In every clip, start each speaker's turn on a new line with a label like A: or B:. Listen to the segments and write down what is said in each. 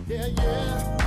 A: Yeah, yeah.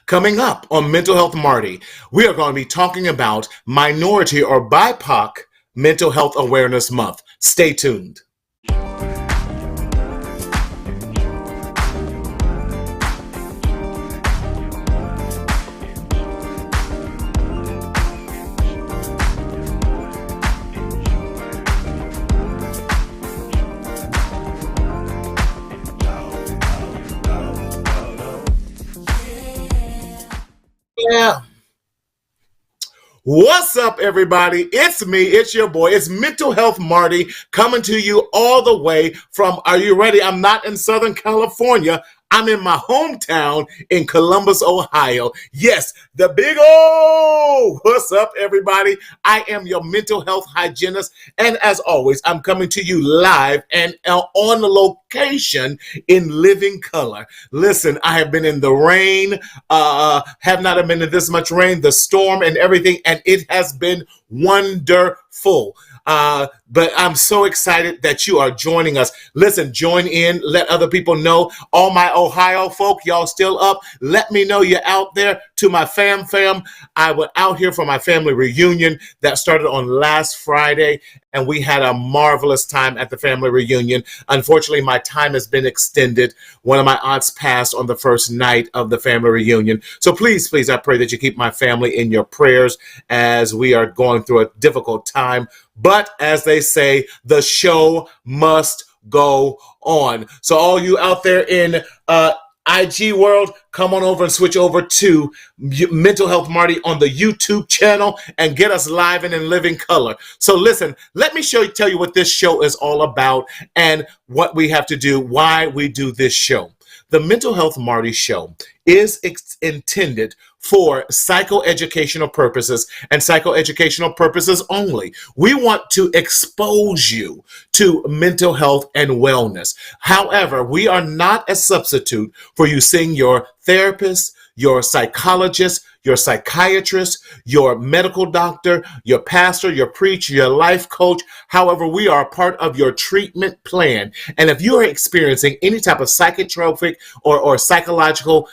B: Coming up on Mental Health Marty, we are going to be talking about Minority or BIPOC Mental Health Awareness Month. Stay tuned. Yeah. What's up, everybody? It's me. It's your boy. It's Mental Health Marty coming to you all the way from, are you ready? I'm not in Southern California. I'm in my hometown in Columbus, Ohio. Yes, the big O. What's up, everybody? I am your mental health hygienist. And as always, I'm coming to you live and on the location in living color. Listen, I have been in the rain, have not been in this much rain, the storm and everything, and it has been wonderful. But I'm so excited that you are joining us. Listen, join in, let other people know. All my Ohio folk, y'all still up? Let me know you're out there. To my fam, I went out here for my family reunion that started on last Friday, and we had a marvelous time at the family reunion. Unfortunately, my time has been extended. One of my aunts passed on the first night of the family reunion. So please, I pray that you keep my family in your prayers as we are going through a difficult time. But as they say, the show must go on. So all you out there in IG world, come on over and switch over to Mental Health Marty on the YouTube channel and get us live and in living color. So listen, let me tell you what this show is all about and what we have to do, why we do this show. The Mental Health Marty show is intended for psychoeducational purposes and psychoeducational purposes only. We want to expose you to mental health and wellness. However, we are not a substitute for you seeing your therapist, your psychologist, your psychiatrist, your medical doctor, your pastor, your preacher, your life coach. However, we are a part of your treatment plan. And if you are experiencing any type of psychotropic or psychological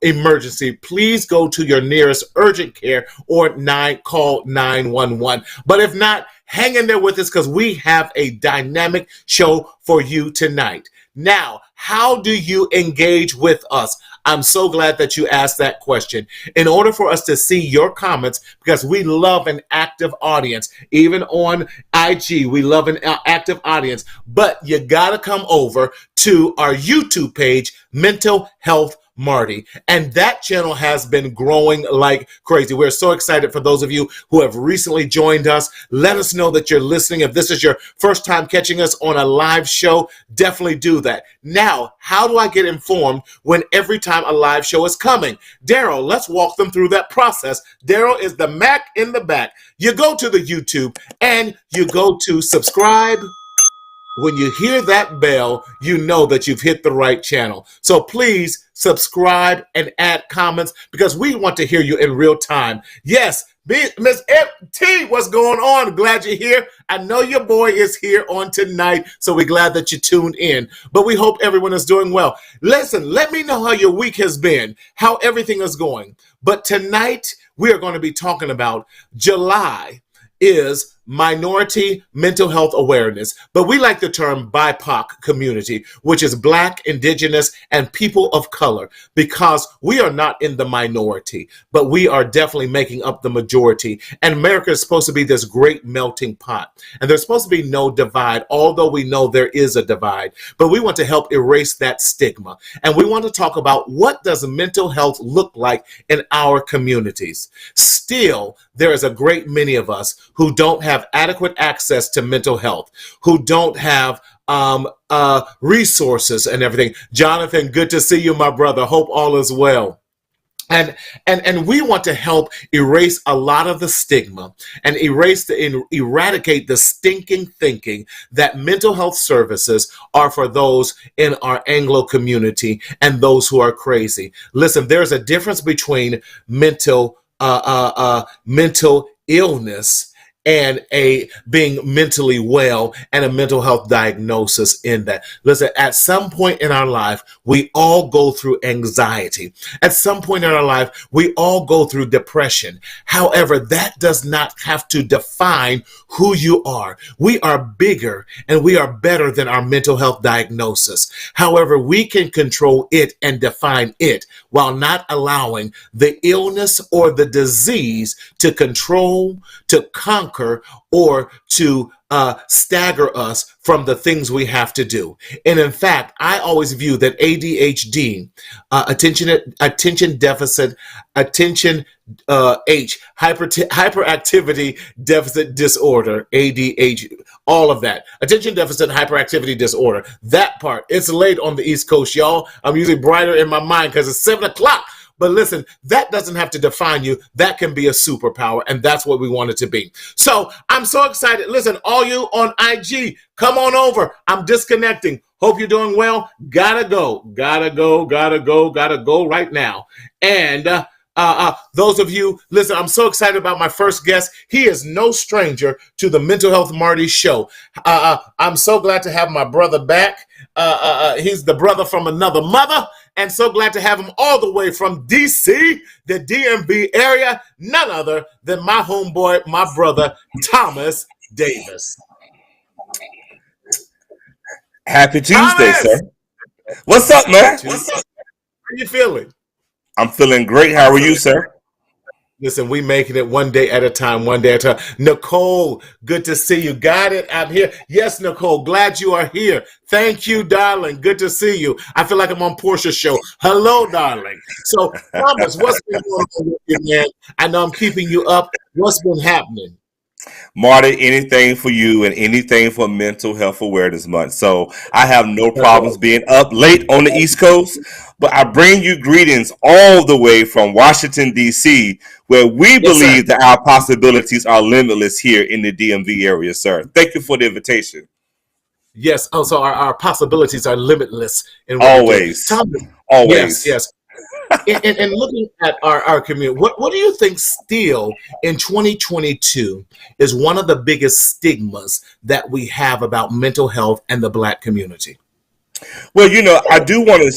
B: emergency, please go to your nearest urgent care or call 911. But if not, hang in there with us because we have a dynamic show for you tonight. Now, how do you engage with us? I'm so glad that you asked that question. In order for us to see your comments, because we love an active audience, even on IG, we love an active audience, but you got to come over to our YouTube page, Mental Health Marty. And that channel has been growing like crazy. We're so excited for those of you who have recently joined us. Let us know that you're listening. If this is your first time catching us on a live show, definitely do that. Now, how do I get informed when every time a live show is coming? Daryl, let's walk them through that process. Daryl is the Mac in the back. You go to the YouTube and you go to subscribe, When you hear that bell, you know that you've hit the right channel. So please subscribe and add comments because we want to hear you in real time. Yes, Miss T, what's going on? Glad you're here. I know your boy is here on tonight, so we're glad that you tuned in. But we hope everyone is doing well. Listen, let me know how your week has been, how everything is going. But tonight, we are going to be talking about July is Minority Mental Health Awareness, but we like the term BIPOC community, which is Black, Indigenous, and people of color, because we are not in the minority, but we are definitely making up the majority. And America is supposed to be this great melting pot, and there's supposed to be no divide, although we know there is a divide. But we want to help erase that stigma, and we want to talk about what does mental health look like in our communities. Still, there is a great many of us who don't have adequate access to mental health, who don't have resources and everything. Jonathan, good to see you, my brother. Hope all is well. And we want to help erase a lot of the stigma and eradicate the stinking thinking that mental health services are for those in our Anglo community and those who are crazy. Listen, there's a difference between mental illness and a being mentally well and a mental health diagnosis in that. Listen, at some point in our life, we all go through anxiety. At some point in our life, we all go through depression. However, that does not have to define who you are. We are bigger and we are better than our mental health diagnosis. However, we can control it and define it while not allowing the illness or the disease to control, to conquer, or to stagger us from the things we have to do. And in fact, I always view that ADHD, hyperactivity deficit disorder, ADHD, all of that, attention deficit hyperactivity disorder, that part, it's late on the East Coast, y'all. I'm usually brighter in my mind because it's 7 o'clock. But listen, that doesn't have to define you. That can be a superpower, and that's what we want it to be. So I'm so excited. Listen, all you on IG, come on over. I'm disconnecting. Hope you're doing well. Gotta go right now. And those of you, listen, I'm so excited about my first guest. He is no stranger to the Mental Health Marty show. I'm so glad to have my brother back. He's the brother from another mother. And so glad to have him all the way from D.C., the DMV area, none other than my homeboy, my brother, Thomas Davis.
A: Happy Tuesday, sir. What's up, man? What's up?
B: How you feeling?
A: I'm feeling great. How are you, sir?
B: Listen, we making it one day at a time, one day at a time. Nicole, good to see you. Got it? I'm here. Yes, Nicole, glad you are here. Thank you, darling. Good to see you. I feel like I'm on Portia's show. Hello, darling. So, Thomas, what's been going on with you, man? I know I'm keeping you up. What's been happening?
A: Marty, anything for you and anything for Mental Health Awareness Month. So I have no problems being up late on the East Coast, but I bring you greetings all the way from Washington, D.C., where we believe that our possibilities are limitless here in the DMV area, sir. Thank you for the invitation.
B: Yes. Oh, so our possibilities are limitless.
A: Always.
B: Thomas,
A: always.
B: Yes. And looking at our community, what do you think still in 2022 is one of the biggest stigmas that we have about mental health and the Black community?
A: Well, I do want to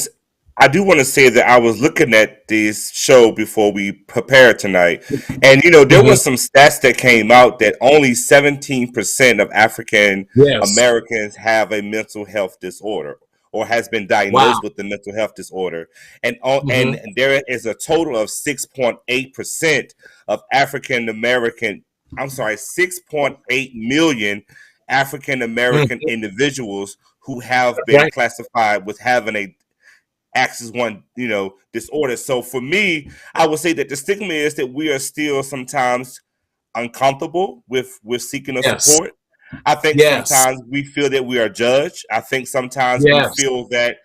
A: say that I was looking at this show before we prepared tonight, and there were some stats that came out that only 17% of African Americans have a mental health disorder or has been diagnosed with the mental health disorder. And there is a total of 6.8% of 6.8 million African American individuals who have been classified with having a Axis 1, disorder. So for me, I would say that the stigma is that we are still sometimes uncomfortable with seeking support. I think sometimes we feel that we are judged. I think sometimes we feel that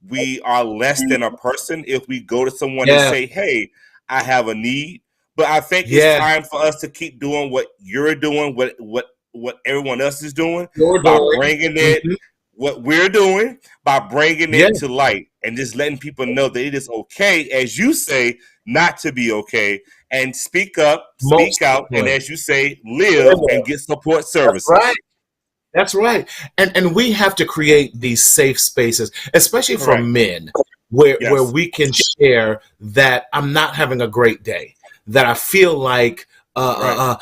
A: we are less than a person if we go to someone and say, hey, I have a need. But I think it's time for us to keep doing what you're doing, what what everyone else is doing
B: You're
A: by
B: doing.
A: bringing it, what we're doing, by bringing it to light and just letting people know that it is okay, as you say, not to be okay, and speak up, speak out, and as you say, live and get support services.
B: That's right. That's right. And we have to create these safe spaces, especially for men, where we can share that I'm not having a great day, that I feel like I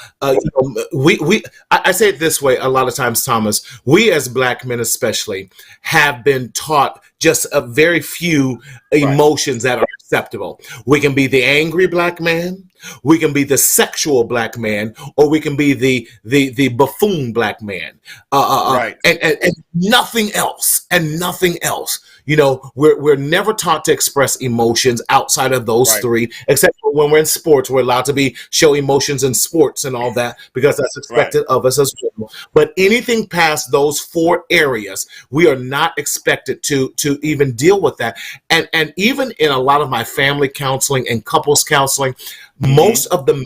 B: say it this way a lot of times, Thomas. We as Black men, especially, have been taught just a very few emotions that are acceptable. We can be the angry Black man, we can be the sexual Black man, or we can be the buffoon Black man, and nothing else, and nothing else. You know, we're never taught to express emotions outside of those three, except for when we're in sports. We're allowed to show emotions in sports and all that because that's expected of us as well. But anything past those four areas, we are not expected to even deal with that. And even in a lot of my family counseling and couples counseling, most of them,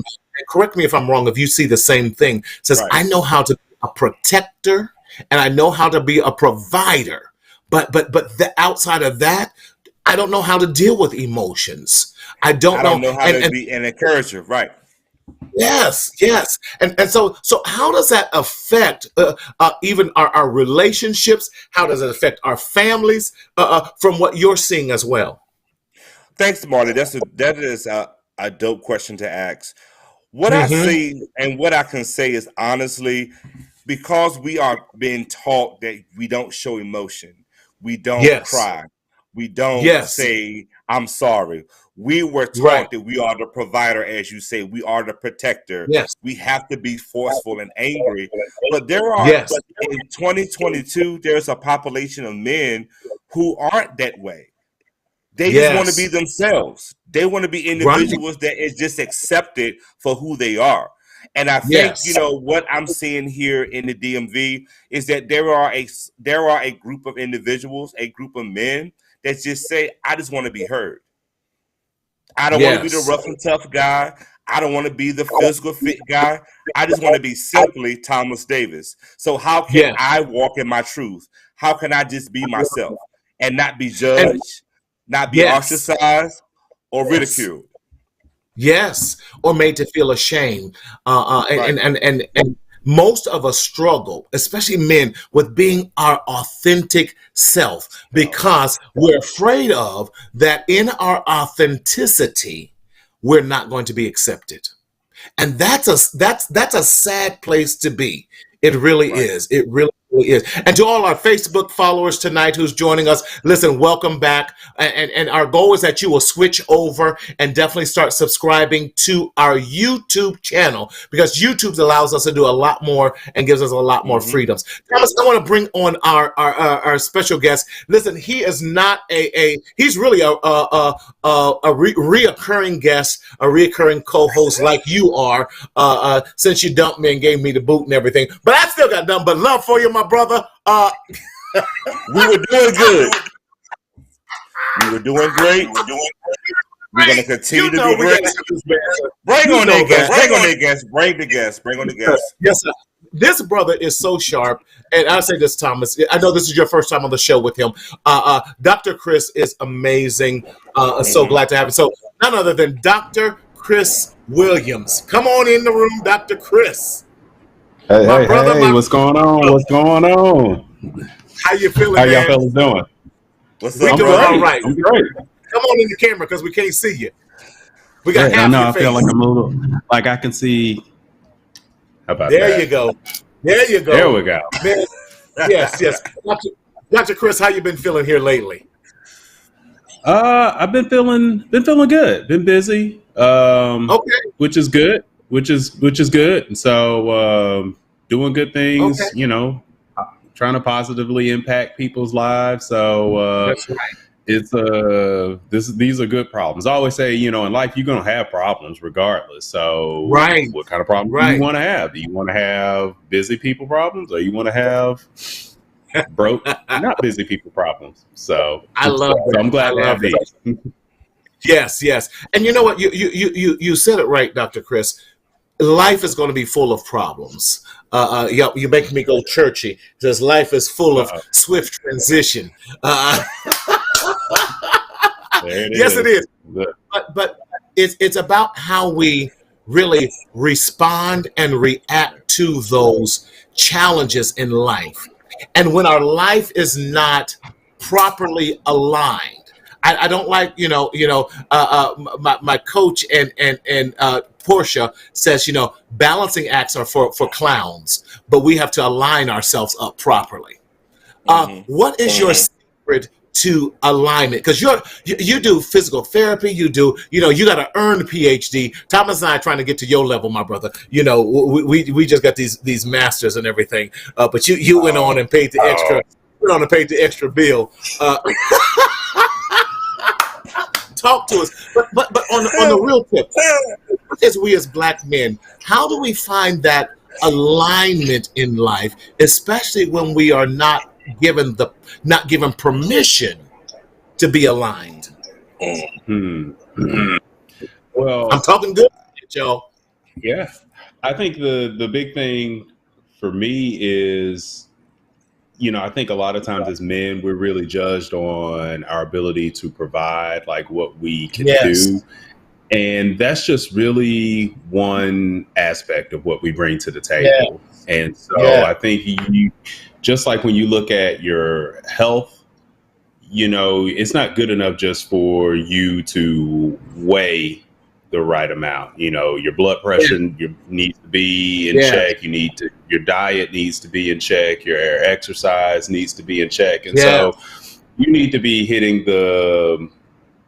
B: correct me if I'm wrong, if you see the same thing, says I know how to be a protector and I know how to be a provider. But the outside of that, I don't know how to deal with emotions. I don't know
A: how to be an encourager, right?
B: Yes. And so how does that affect even our relationships? How does it affect our families from what you're seeing as well?
A: Thanks, Marty. That is a dope question to ask. What I see and what I can say is honestly, because we are being taught that we don't show emotion. We don't cry. We don't say, I'm sorry. We were taught that we are the provider, as you say. We are the protector.
B: Yes.
A: We have to be forceful and angry. But in 2022, there's a population of men who aren't that way. They just want to be themselves. They want to be individuals that is just accepted for who they are. And I think, what I'm seeing here in the DMV is that there are a group of individuals, a group of men that just say, I just want to be heard. I don't want to be the rough and tough guy. I don't want to be the physical fit guy. I just want to be simply Thomas Davis. So how can I walk in my truth? How can I just be myself and not be judged, not be ostracized or ridiculed?
B: Yes, or made to feel ashamed. And most of us struggle, especially men, with being our authentic self because we're afraid of that in our authenticity, we're not going to be accepted. And that's a sad place to be. It really is. It really is. And to all our Facebook followers tonight who's joining us, listen, welcome back. And our goal is that you will switch over and definitely start subscribing to our YouTube channel because YouTube allows us to do a lot more and gives us a lot more freedoms. Thomas, I want to bring on our special guest. Listen, he is not he's really a reoccurring guest, a reoccurring co-host like you are, since you dumped me and gave me the boot and everything. But I still got nothing but love for you, my brother.
A: We were doing good. We were doing great. We're going to continue to be great. Bring on that guest. Bring the guest.
B: Yes, sir. This brother is so sharp. And I say this, Thomas, I know this is your first time on the show with him. Dr. Chris is amazing. So glad to have him. So none other than Dr. Chris Williams. Come on in the room, Dr. Chris.
C: Hey, what's going on?
B: How you feeling,
C: How
B: man?
C: y'all fellas doing?
B: We doing all right.
C: I'm great.
B: Come on in the camera because we can't see you. We got half your
C: I
B: face.
C: feel like I'm a little, like I can see. How about
B: there
C: that?
B: You go. There you go.
C: There we go.
B: Man, yes. Dr. Chris, how you been feeling here lately?
C: I've been feeling good. Been busy. Which is good. Which is good. And so doing good things, trying to positively impact people's lives. So
B: that's right.
C: It's these are good problems. I always say, in life you're gonna have problems regardless. So what kind of problems do you want to have? Do you want to have busy people problems, or you want to have broke, not busy people problems? So
B: I love that.
C: So I'm glad to have these.
B: Yes. And you know what? You said it right, Dr. Chris. life is going to be full of problems. You're making me go churchy. Because life is full of swift transition. Yes, it is. But it's about how we really respond and react to those challenges in life. And when our life is not properly aligned, I don't like, my coach and Portia says, balancing acts are for clowns, but we have to align ourselves up properly. What is your secret to alignment? Because you do physical therapy, you got to earn a PhD. Thomas and I are trying to get to your level, my brother. We just got these masters and everything. But you went on and paid the extra bill. Talk to us, but on the real tip, as we as Black men, how do we find that alignment in life, especially when we are not given permission to be aligned?
C: Well,
B: I'm talking good, y'all.
C: Yeah, I think the big thing for me is, I think a lot of times as men, we're really judged on our ability to provide, like what we can do. And that's just really one aspect of what we bring to the table. And so I think just like when you look at your health, it's not good enough just for you to weigh the right amount. Your blood pressure needs to be in check. Your diet needs to be in check. Your exercise needs to be in check. And so you need to be hitting the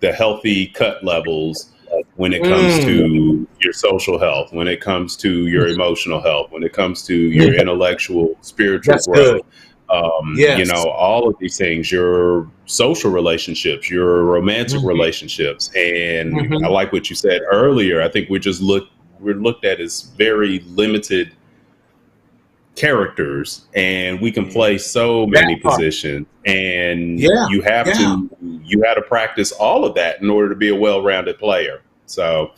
C: healthy cut levels when it comes to your social health, when it comes to your emotional health, when it comes to your intellectual, spiritual growth. All of these things, your social relationships, your romantic relationships. And I like what you said earlier. I think we're looked at as very limited characters, and we can play so many positions, and you have to practice all of that in order to be a well-rounded player. So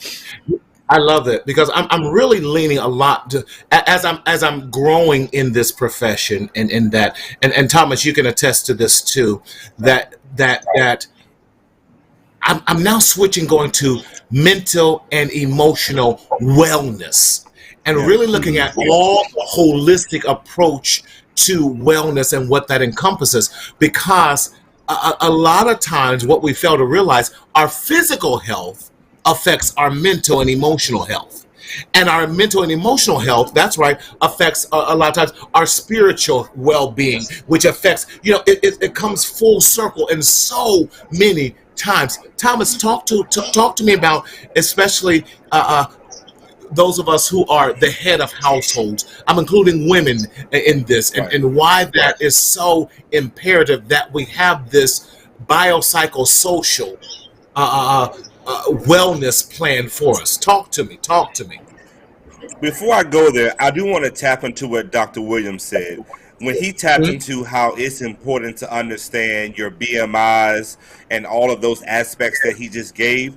B: I love it, because I'm really leaning a lot to, as I'm growing in this profession, and in that, and Thomas, you can attest to this too, that I'm now going to mental and emotional wellness, and really looking at all the holistic approach to wellness and what that encompasses, because a lot of times what we fail to realize, our physical health affects our mental and emotional health. And our mental and emotional health, that's right, affects a lot of times our spiritual well-being, which affects, it comes full circle in so many times. Thomas, talk to me about, especially those of us who are the head of households. I'm including women in this, and why that is so imperative that we have this biopsychosocial wellness plan for us. Talk to me.
A: Before I go there, I do want to tap into what Dr. Williams said. When he tapped into how it's important to understand your BMIs and all of those aspects that he just gave,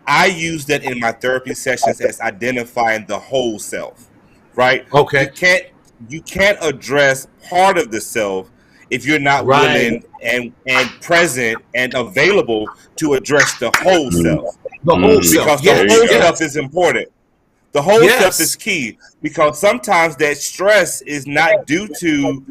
A: I use that in my therapy sessions as identifying the whole self, right?
B: Okay.
A: You can't address part of the self if you're not willing and present and available to address the whole self.
B: The whole self.
A: Because the whole self is important. The whole self is key, because sometimes that stress is not due to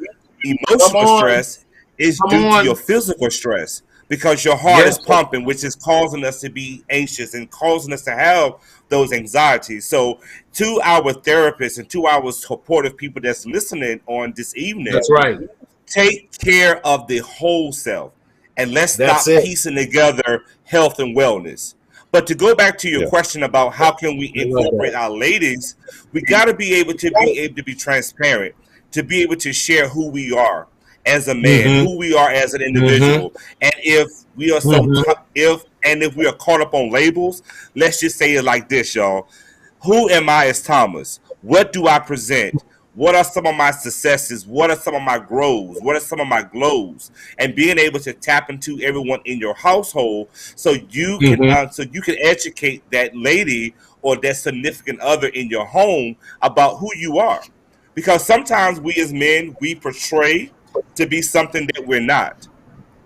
A: emotional stress, it's due to your physical stress, because your heart is pumping, which is causing us to be anxious and causing us to have those anxieties. So to our therapists and to our supportive people that's listening on this evening,
B: that's right,
A: take care of the whole self, and let's stop piecing together health and wellness. But to go back to your question about how can we incorporate our ladies, we got to be able to be transparent, to be able to share who we are as a man, who we are as an individual, and if we are if we are caught up on labels, let's just say it like this, y'all. Who am I as Thomas? What do I present? What are some of my successes? What are some of my growths? What are some of my glows? And being able to tap into everyone in your household, so you can educate that lady or their significant other in your home about who you are. Because sometimes we as men, we portray to be something that we're not.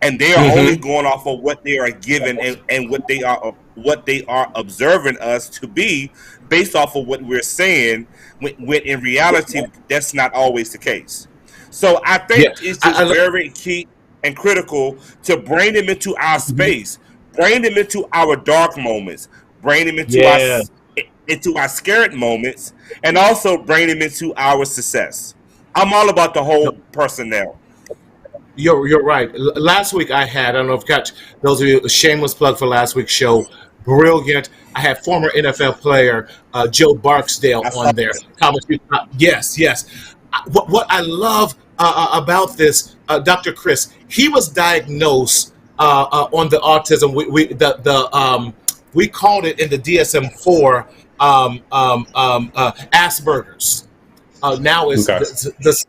A: And they are only going off of what they are given and what they are observing us to be based off of what we're saying, when in reality that's not always the case. So I think it's just very key and critical to bring them into our space, bring them into our dark moments, bring them into our scared moments, and also bring them into our success. I'm all about the whole personnel.
B: You're right. Last week I don't know if you catch, those of you, a shameless plug for last week's show. Brilliant. I had former NFL player Joe Barksdale on there. Yes. What I love about this, Dr. Chris, he was diagnosed on the autism. We called it in the DSM-4 Asperger's. Now is the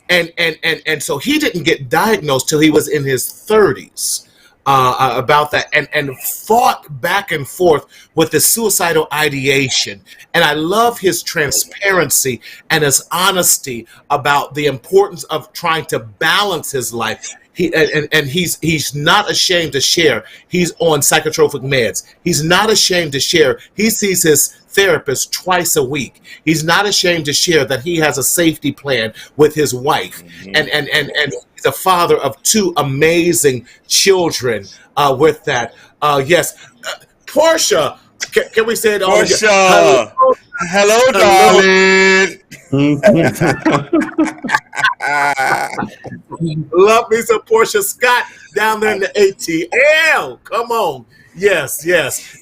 B: and so he didn't get diagnosed till he was in his 30s about that, and fought back and forth with the suicidal ideation. And I love his transparency and his honesty about the importance of trying to balance his life. He's not ashamed to share. He's on psychotropic meds. He's not ashamed to share. He sees his therapist twice a week. He's not ashamed to share that he has a safety plan with his wife, and he's a father of 2 amazing children. With that, yes, Portia. Can we say it?
A: Portia, hello, darling.
B: Love me some Portia Scott down there in the ATL. Come on. Yes.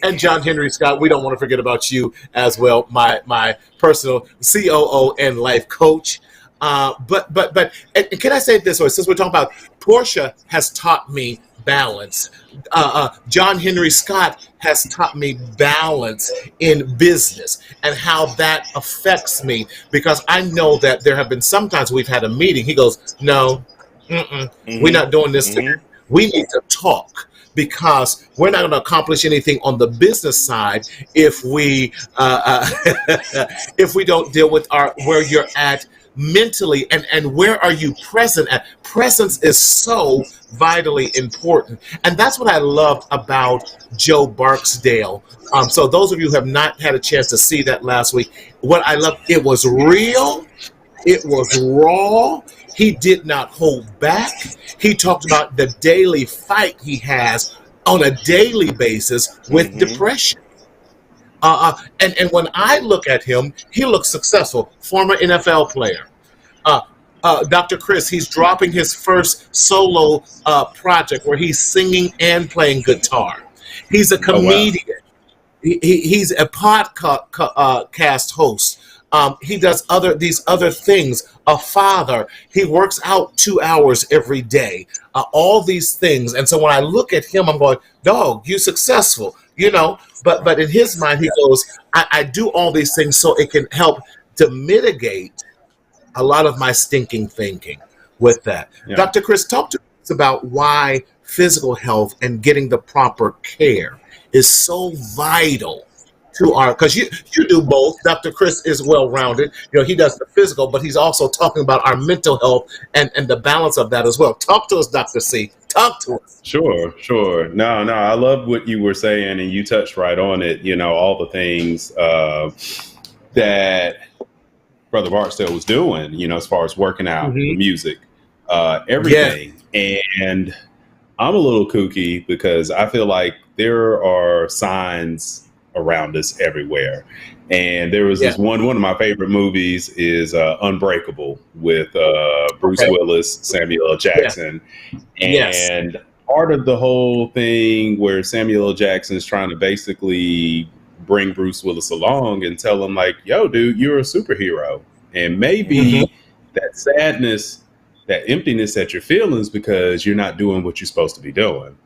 B: And John Henry Scott, we don't want to forget about you as well, my personal COO and life coach. But can I say it this way? Since we're talking about Portia has taught me balance. John Henry Scott has taught me balance in business and how that affects me, because I know that there have been sometimes we've had a meeting. He goes, no, we're not doing this together. We need to talk, because we're not going to accomplish anything on the business side if we if we don't deal with where you're at mentally, and where are you present at. Presence is so vitally important, and that's what I loved about Joe Barksdale. So those of you who have not had a chance to see that last week, what I loved, it was real, it was raw. He did not hold back. He talked about the daily fight he has on a daily basis with depression. And when I look at him, he looks successful. Former NFL player. Dr. Chris, he's dropping his first solo project where he's singing and playing guitar. He's a comedian. Oh, wow. He's a podcast host. He does these other things. A father. He works out 2 hours every day. All these things. And so when I look at him, I'm going, dog, you're successful. But in his mind, he goes, I do all these things so it can help to mitigate a lot of my stinking thinking with that. Yeah. Dr. Chris, talk to us about why physical health and getting the proper care is so vital to because you do both. Dr. Chris is well-rounded. He does the physical, but he's also talking about our mental health and the balance of that as well. Talk to us, Dr. C. Talk to us.
C: Sure. No, I love what you were saying, and you touched right on it. All the things that Brother Barksdale was doing, as far as working out, the music, everything. Yeah. And I'm a little kooky because I feel like there are signs around us everywhere. And there was this one of my favorite movies is Unbreakable with Bruce Willis, Samuel L. Jackson. Yeah. And part of the whole thing where Samuel L. Jackson is trying to basically bring Bruce Willis along and tell him, like, yo, dude, you're a superhero. And maybe that sadness, that emptiness that you're feeling is because you're not doing what you're supposed to be doing.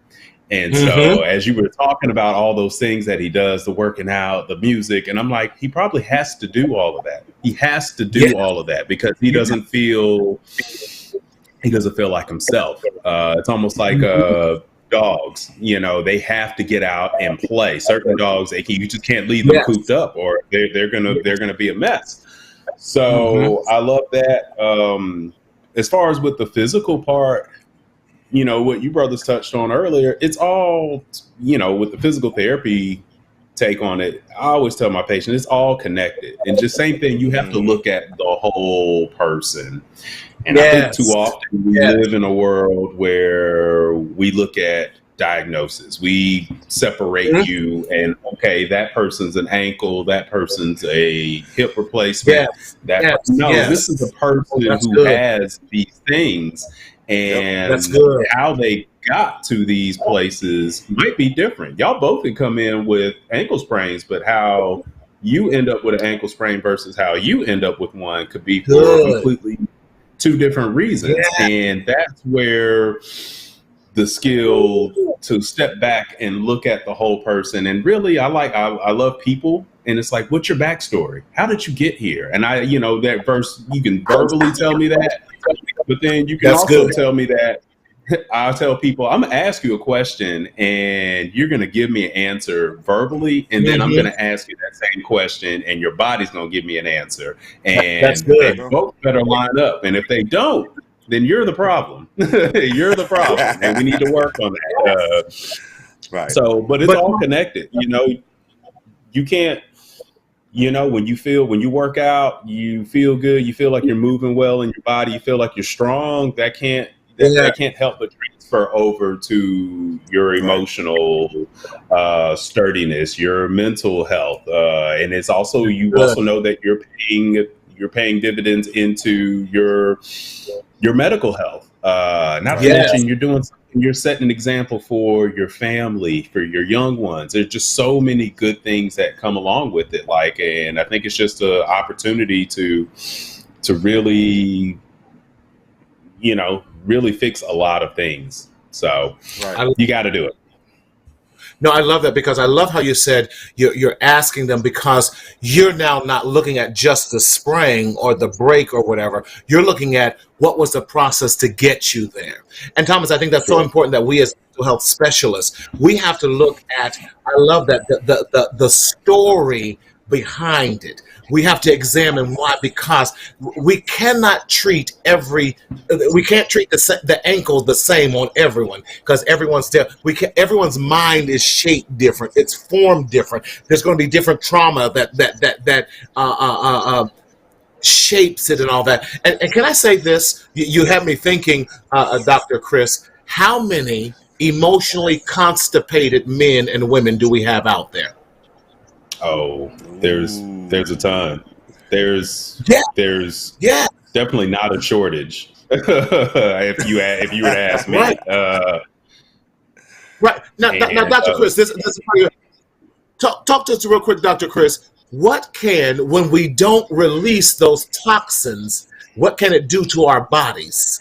C: And so as you were talking about all those things that he does, the working out, the music, and I'm like, he probably has to do all of that. He has to do all of that because he doesn't feel like himself. It's almost like dogs, they have to get out and play. Certain dogs, you just can't leave them cooped up, or they're gonna be a mess. So I love that. As far as with the physical part, what you brothers touched on earlier, it's all, with the physical therapy take on it, I always tell my patients it's all connected. And just same thing, you have to look at the whole person. And I think too often we live in a world where we look at diagnosis. We separate you and, okay, that person's an ankle, that person's a hip replacement. This is a person who has these things, and how they got to these places might be different. Y'all both can come in with ankle sprains, but how you end up with an ankle sprain versus how you end up with one could be for completely two different reasons. And that's where the skill to step back and look at the whole person. And really, I love people. And it's like, what's your backstory? How did you get here? And that verse, you can verbally tell me that, but then you can also tell me that. I'll tell people, I'm going to ask you a question and you're going to give me an answer verbally. And then I'm going to ask you that same question and your body's going to give me an answer. And they both better line up. And if they don't, then you're the problem. You're the problem. And we need to work on that. Right. So, but it's all connected. You can't, when you work out, you feel good, you feel like you're moving well in your body, you feel like you're strong, that can't help but transfer over to your emotional sturdiness, your mental health. And it's also, you also know that you're paying dividends into your medical health. Not to mention you're setting an example for your family, for your young ones. There's just so many good things that come along with it. And I think it's just an opportunity to really, really fix a lot of things. So you got to do it.
B: No, I love that, because I love how you said you're asking them, because you're now not looking at just the sprain or the break or whatever. You're looking at what was the process to get you there. And Thomas, I think that's so important that we as mental health specialists, we have to look at, I love that, the story behind it. We have to examine why, because we cannot treat the ankle the same on everyone, because everyone's mind is shaped different, it's formed different. There's going to be different trauma that shapes it and all that. And can I say this? You have me thinking, Dr. Chris, how many emotionally constipated men and women do we have out there?
C: Oh, there's a ton. There's definitely not a shortage. if you were to ask me.
B: Right. Now, Dr. Chris, this is talk to us real quick, Dr. Chris. When we don't release those toxins, what can it do to our bodies?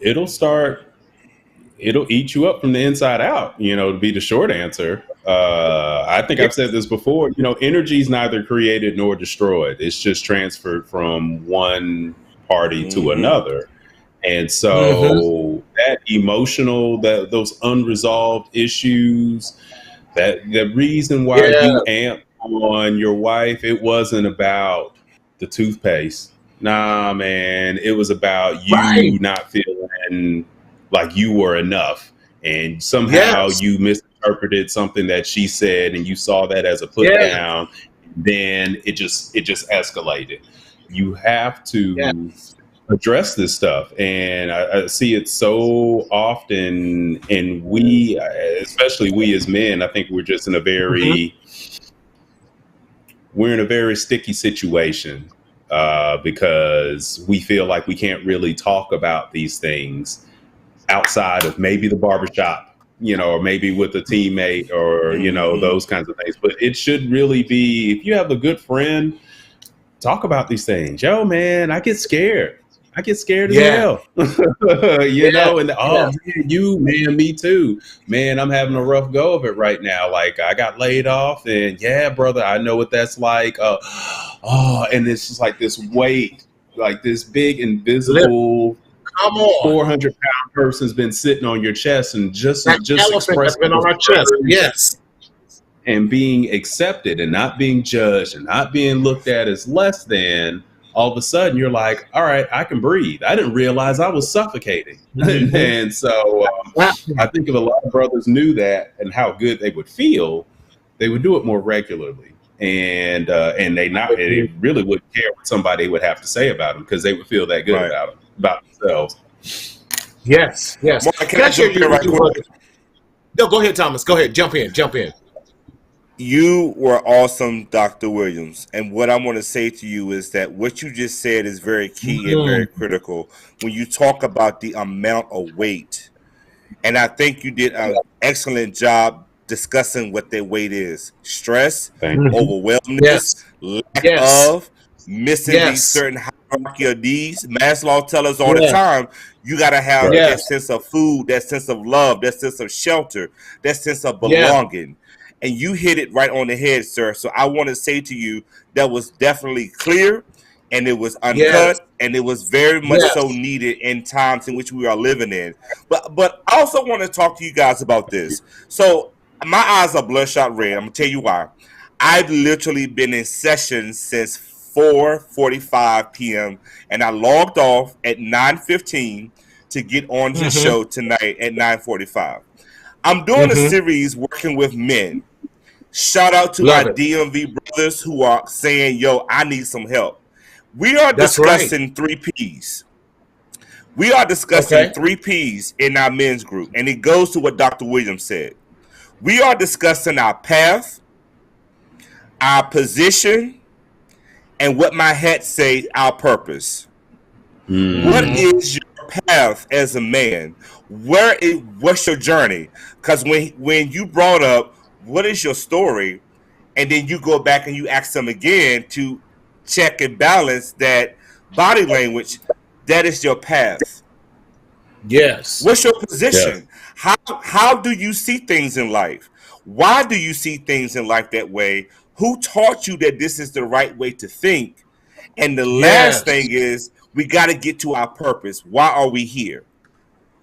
C: It'll eat you up from the inside out, to be the short answer. I think I've said this before, energy is neither created nor destroyed. It's just transferred from one party to another. And so that emotional, those unresolved issues, that the reason why you amped on your wife, it wasn't about the toothpaste. Nah, man, it was about you not feeling like you were enough. And somehow you misinterpreted something that she said, and you saw that as a put down. Then it just escalated. You have to address this stuff, and I see it so often. And we, especially we as men, I think we're just in a very sticky situation because we feel like we can't really talk about these things outside of maybe the barbershop, or maybe with a teammate, or, those kinds of things. But it should really be, if you have a good friend, talk about these things. Yo, man, I get scared. As well. Man, me too. Man, I'm having a rough go of it right now. Like, I got laid off, and brother, I know what that's like. And it's just like this weight, like this big invisible 400-pound person's been sitting on your chest and just
B: expressing been on our chest. Yes.
C: And being accepted and not being judged and not being looked at as less than, all of a sudden you're like, all right, I can breathe. I didn't realize I was suffocating. Mm-hmm. And so I think if a lot of brothers knew that and how good they would feel, they would do it more regularly. And they really wouldn't care what somebody would have to say about them, because they would feel that good about themselves.
B: Yes.
A: Well, can I jump in right quick?
B: No, go ahead, Thomas. Go ahead. Jump in.
A: You were awesome, Dr. Williams. And what I want to say to you is that what you just said is very key and very critical when you talk about the amount of weight. And I think you did an excellent job discussing what that weight is. Stress, overwhelmness, lack of, missing these certain hierarchy of needs. Maslow tells us all the time, you got to have that sense of food, that sense of love, that sense of shelter, that sense of belonging. And you hit it right on the head, sir. So I want to say to you, that was definitely clear, and it was uncut, and it was very much so needed in times in which we are living in. But I also want to talk to you guys about this. So my eyes are bloodshot red. I'm going to tell you why. I've literally been in session since 4:45 p.m., and I logged off at 9:15 to get on the show tonight at 9:45. I'm doing a series working with men. Shout out to my DMV brothers who are saying, yo, I need some help. We are discussing 3 Ps. We are discussing 3 Ps in our men's group, and it goes to what Dr. Williams said. We are discussing our path, our position, and what my hat say, our purpose. What is your path as a man? What's your journey? Because when you brought up what is your story, and then you go back and you ask them again to check and balance that body language, that is your path.
B: Yes.
A: What's your position? Yes. How do you see things in life? Why do you see things in life that way? Who taught you that this is the right way to think? And the last thing is, we got to get to our purpose. Why are we here?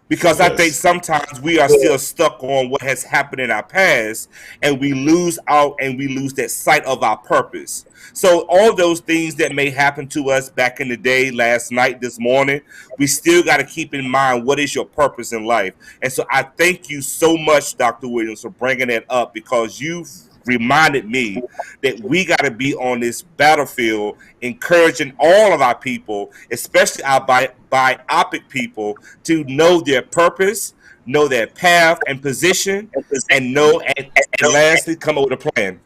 A: Because I think sometimes we are still stuck on what has happened in our past, and we lose out and we lose that sight of our purpose. So all those things that may happen to us back in the day, last night, this morning, we still got to keep in mind what is your purpose in life. And so I thank you so much, Dr. Williams, for bringing that up, because you've reminded me that we got to be on this battlefield encouraging all of our people, especially our BIPOC people, to know their purpose, know their path and position, and know and lastly come up with a plan.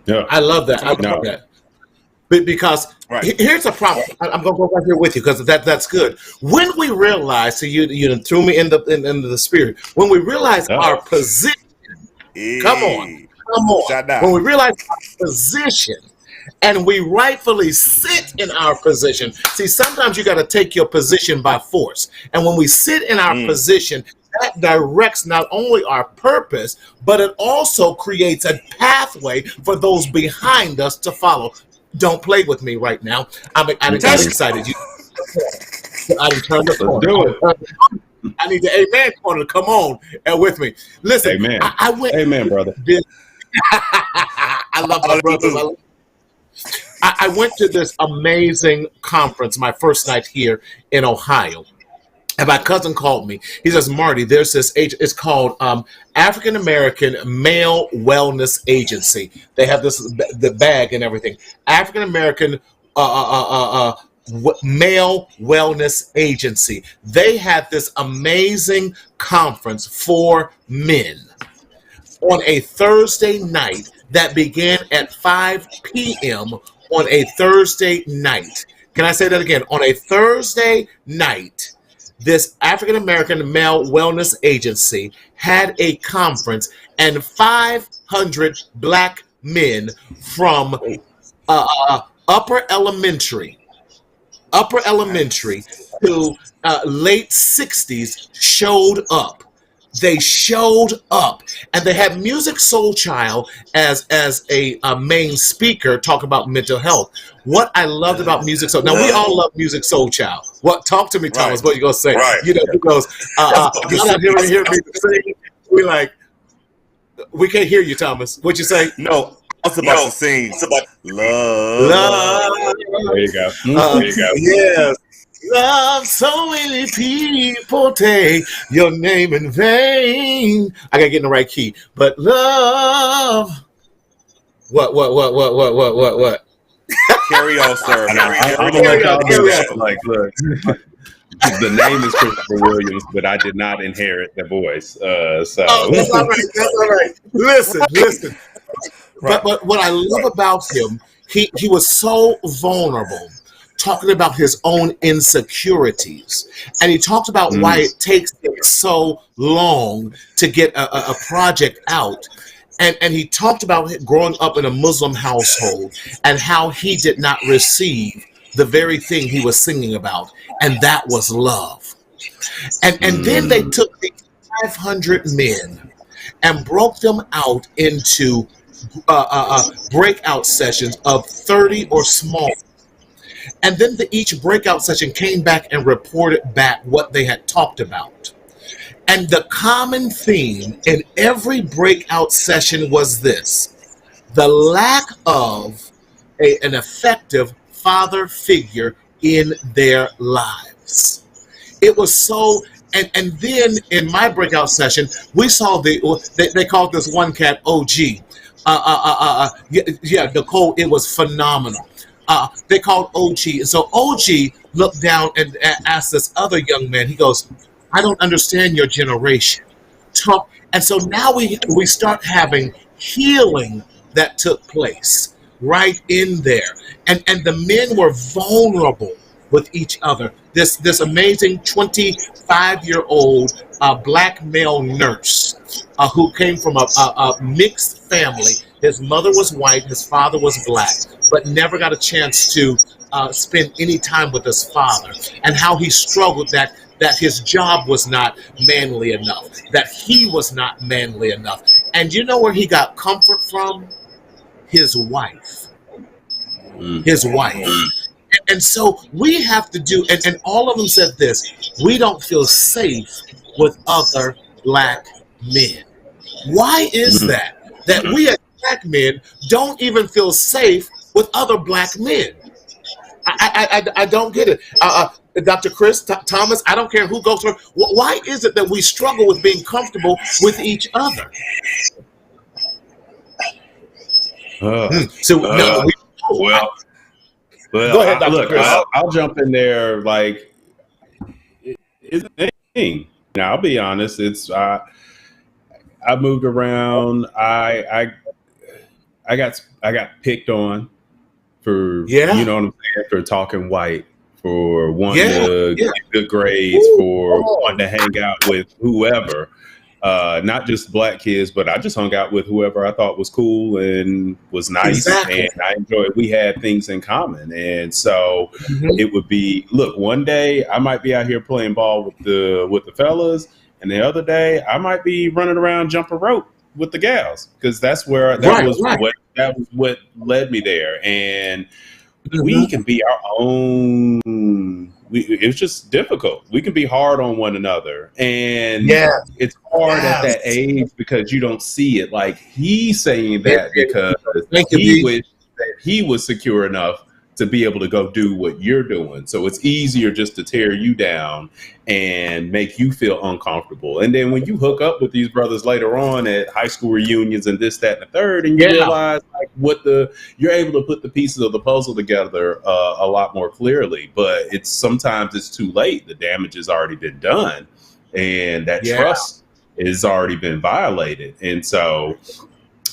B: Yeah, I love that. I love that. Because here's a problem. I'm going to go right here with you, because that's good. When we realize, so you threw me into the spirit. When we realize our position, come on. When we realize our position and we rightfully sit in our position. See, sometimes you got to take your position by force. And when we sit in our position, that directs not only our purpose, but it also creates a pathway for those behind us to follow. Don't play with me right now. I'm excited. I didn't turn the corner. Do it. I need the amen corner to come on and with me. Listen, amen. I went.
C: Amen, brother.
B: I love my brothers. I went to this amazing conference my first night here in Ohio. And my cousin called me. He says, Marty, there's this it's called African American Male Wellness Agency. They have the bag and everything. African American Male Wellness Agency. They had this amazing conference for men on a Thursday night that began at 5 p.m. on a Thursday night. Can I say that again? On a Thursday night, this African American Male Wellness Agency had a conference, and 500 black men from upper elementary to late 60s showed up. they showed up, and they had Music Soul Child as a main speaker talking about mental health. What I loved about Music Soul, now we all love Music Soul Child. What? Talk to me, Thomas. What you gonna say?
A: Right.
B: You know, he goes, you're not hear me sing. We like, we can't hear you, Thomas. What you say?
A: No, I was about to sing. Love.
C: There you go. There you go.
B: Yes. Love, so many people take your name in vain. I gotta get in the right key. But love. What?
A: Carry on, sir.
C: I'm gonna let y'all do that. Like, look, the name is Christopher Williams, but I did not inherit the voice. So
B: that's all right. That's all right. Listen. Right. But what I love about him, he was so vulnerable, talking about his own insecurities. And he talked about why it takes him so long to get a project out. And he talked about growing up in a Muslim household and how he did not receive the very thing he was singing about. And that was love. And then they took the 500 men and broke them out into breakout sessions of 30 or smaller. And then each breakout session came back and reported back what they had talked about. And the common theme in every breakout session was this: the lack of an effective father figure in their lives. It was so, and then in my breakout session, we saw they called this one cat OG. Nicole, it was phenomenal. They called OG. And so OG looked down and asked this other young man, he goes, I don't understand your generation. And so now we start having healing that took place right in there. And the men were vulnerable with each other. This amazing 25-year-old black male nurse who came from a mixed family. His mother was white, his father was black, but never got a chance to spend any time with his father, and how he struggled that his job was not manly enough, that he was not manly enough. And you know where he got comfort from? His wife. His wife. And so we have to do, and all of them said this: we don't feel safe with other black men. Why is that? That we as black men don't even feel safe with other black men. I don't get it. Dr. Chris, Thomas, I don't care who goes through. Why is it that we struggle with being comfortable with each other?
C: Go ahead, Dr. Chris. I'll jump in there. Like, it's a thing. Now, I'll be honest. It's I moved around. I got picked on for you know what I'm saying, for talking white, for wanting to get good grades, for wanting to hang out with whoever. Not just black kids, but I just hung out with whoever I thought was cool and was nice, and I enjoyed. We had things in common, and so it would be, look, one day I might be out here playing ball with the fellas, and the other day I might be running around jumping rope with the gals, because that's where that was what led me there, and we can be our own. It's just difficult. We can be hard on one another, and it's hard at that age because you don't see it. Like, he's saying that because he wished that he was secure enough to be able to go do what you're doing. So it's easier just to tear you down and make you feel uncomfortable. And then when you hook up with these brothers later on at high school reunions and this, that, and the third, and you realize like you're able to put the pieces of the puzzle together a lot more clearly. But sometimes it's too late. The damage has already been done, and that trust has already been violated. And so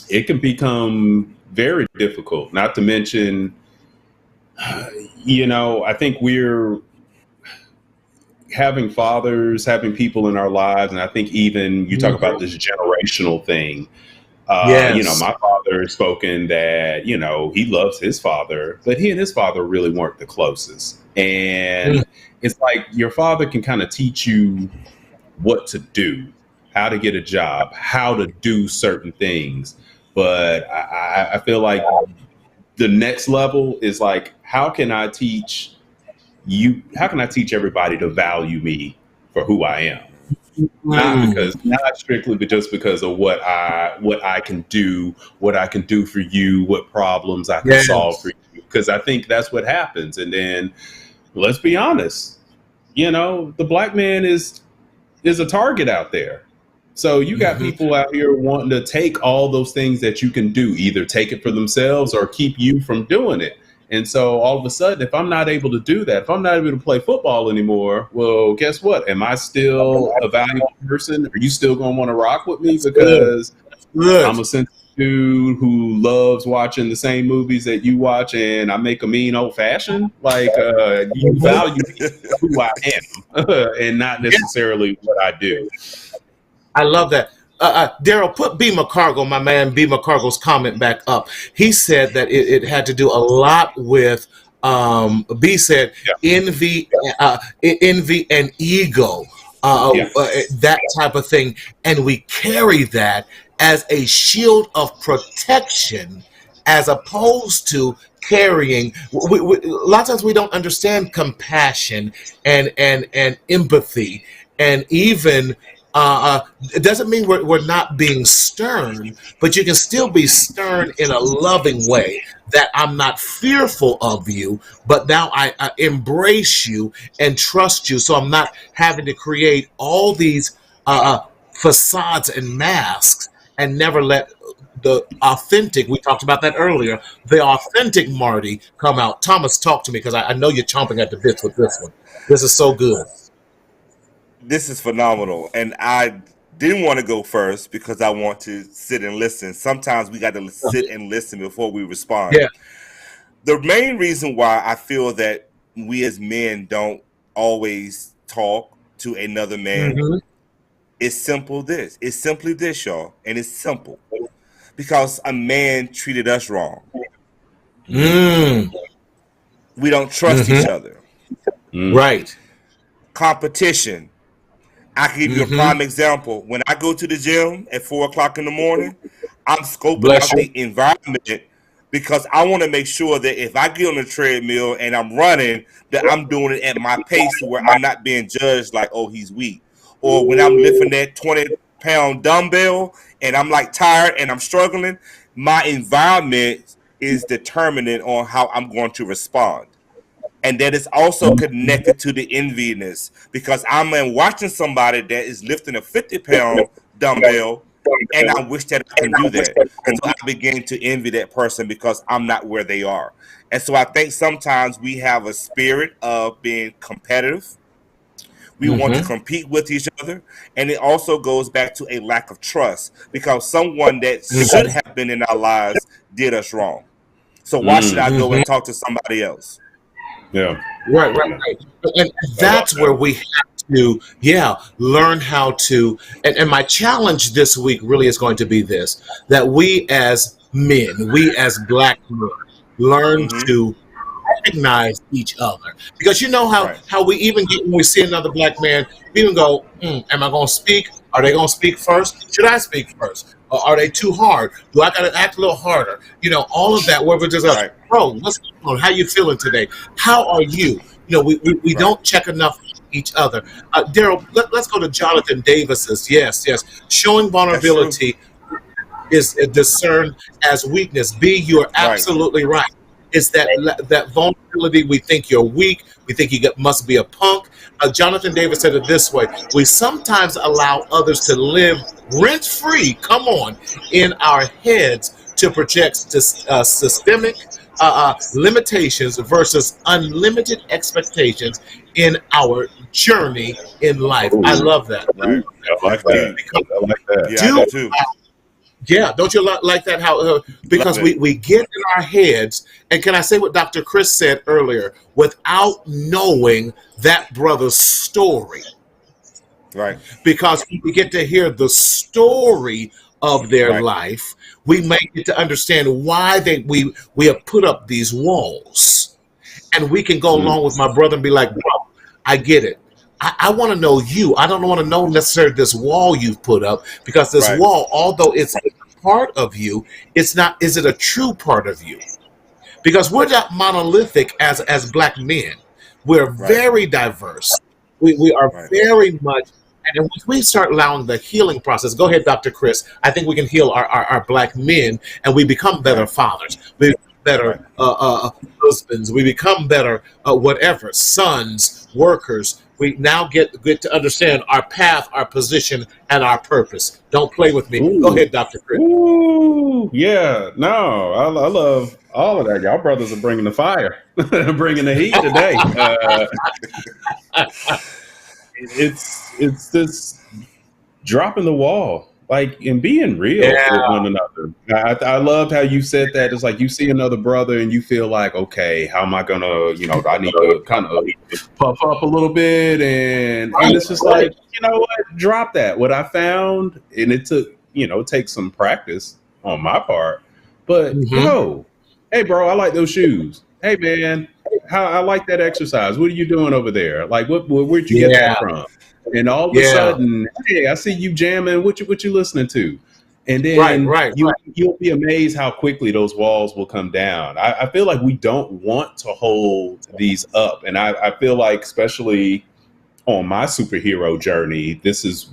C: it can become very difficult, not to mention, I think we're having fathers, having people in our lives. And I think even you talk about this generational thing. My father has spoken that, he loves his father, but he and his father really weren't the closest. And it's like your father can kind of teach you what to do, how to get a job, how to do certain things. But I feel like the next level is like, how can I teach everybody to value me for who I am? Not strictly, but just because of what I can do, what I can do for you, what problems I can solve for you. Because I think that's what happens. And then let's be honest, the black man is a target out there. So you got people out here wanting to take all those things that you can do, either take it for themselves or keep you from doing it. And so all of a sudden, if I'm not able to do that, if I'm not able to play football anymore, well, guess what? Am I still a valuable person? Are you still going to want to rock with me because I'm a sensitive dude who loves watching the same movies that you watch and I make a mean old fashioned? Like, you value who I am and not necessarily what I do.
B: I love that. Daryl, put B. McCargo, my man B. McCargo's comment back up. He said that it had to do a lot with, B said, envy and ego, that type of thing. And we carry that as a shield of protection as opposed to carrying. A lot of times we don't understand compassion and empathy, and even it doesn't mean we're not being stern, but you can still be stern in a loving way, that I'm not fearful of you, but now I embrace you and trust you. So I'm not having to create all these facades and masks and never let the authentic, we talked about that earlier, the authentic Marty come out. Thomas, talk to me, because I know you're chomping at the bits with this one. This is so good.
A: This is phenomenal. And I didn't want to go first because I want to sit and listen. Sometimes we got to sit and listen before we respond.
B: Yeah.
A: The main reason why I feel that we as men don't always talk to another man is simply this, y'all. And it's simple. Because a man treated us wrong. We don't trust each other.
B: Right.
A: Competition. I can give you a prime example. When I go to the gym at 4:00 in the morning, I'm scoping out the environment because I want to make sure that if I get on the treadmill and I'm running, that I'm doing it at my pace where I'm not being judged like, oh, he's weak. Or when I'm lifting that 20-pound dumbbell and I'm like tired and I'm struggling, my environment is determinant on how I'm going to respond. And that is also connected to the enviness, because I'm watching somebody that is lifting a 50-pound dumbbell and I wish that I can do that. And so I begin to envy that person because I'm not where they are. And so I think sometimes we have a spirit of being competitive. We want to compete with each other. And it also goes back to a lack of trust, because someone that should have been in our lives did us wrong. So why should I go and talk to somebody else?
C: Yeah.
B: Right. And that's where we have to, learn how to, and my challenge this week really is going to be this, that we as men, we as black men, learn to recognize each other. Because you know how we even get, when we see another black man, we even go, am I going to speak? Are they going to speak first? Should I speak first? Or are they too hard? Do I got to act a little harder? All of that, where we're just like, bro, what's going on? How you feeling today? How are you? We don't check enough each other. Daryl, let's go to Jonathan Davis's. Yes. Showing vulnerability is discerned as weakness. B, you're absolutely right. It's that vulnerability. We think you're weak. We think you must be a punk. Jonathan Davis said it this way: we sometimes allow others to live rent-free, come on, in our heads to project systemic limitations versus unlimited expectations in our journey in life. I love that.
C: Right? I like that.
A: Yeah, I do too.
B: Yeah, don't you like that? How because we get in our heads, and can I say what Dr. Chris said earlier? Without knowing that brother's story,
A: right?
B: Because we get to hear the story of their life, we may get to understand why we have put up these walls, and we can go along with my brother and be like, bro, I get it. I want to know you. I don't want to know necessarily this wall you've put up, because this wall, although it's a part of you, it's not. Is it a true part of you? Because we're not monolithic as Black men. We're very diverse. We are very much. And once we start allowing the healing process, go ahead, Dr. Chris. I think we can heal our Black men, and we become better fathers. We become better husbands. We become better whatever, sons, workers. We now get to understand our path, our position, and our purpose. Don't play with me.
C: Ooh.
B: Go ahead, Dr. Chris.
C: Ooh, yeah. No, I love all of that. Y'all brothers are bringing the fire, bringing the heat today. It's this dropping the wall, like, and being real with one another. I loved how you said that. It's like you see another brother and you feel like, okay, how am I gonna, do I need to kind of puff up a little bit? And it's just like, you know what, drop that. What I found, and it took, it takes some practice on my part, but hey bro, I like those shoes. Hey man, I like that exercise. What are you doing over there? Like, where'd you get that from? And all of a sudden, hey, I see you jamming. What you listening to? And then you'll be amazed how quickly those walls will come down. I feel like we don't want to hold these up. And I feel like, especially on my superhero journey, this is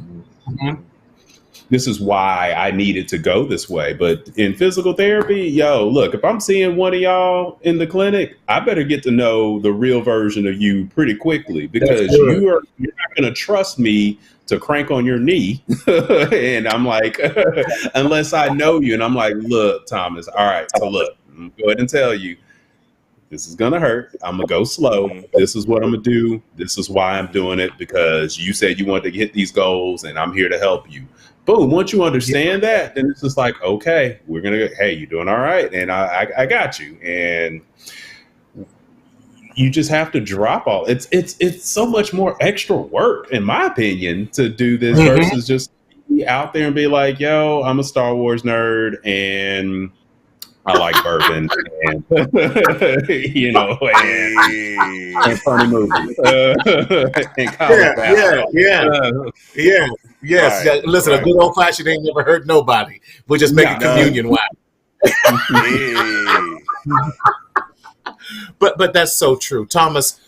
C: why I needed to go this way. But in physical therapy, look, if I'm seeing one of y'all in the clinic, I better get to know the real version of you pretty quickly, because you're not going to trust me to crank on your knee. And I'm like, unless I know you. And I'm like, look, Thomas, all right, so look, I'm go ahead and tell you, this is going to hurt. I'm going to go slow. This is what I'm going to do. This is why I'm doing it, because you said you wanted to hit these goals and I'm here to help you. Boom. Once you understand that, then it's just like, okay, we're going to, hey, you're doing all right. And I got you. And you just have to drop all. It's so much more extra work, in my opinion, to do this versus just be out there and be like, yo, I'm a Star Wars nerd and I like bourbon and, and funny movies. And
B: Yes. Listen, a good old fashioned ain't never hurt nobody. We're just making communion wine. But that's so true, Thomas.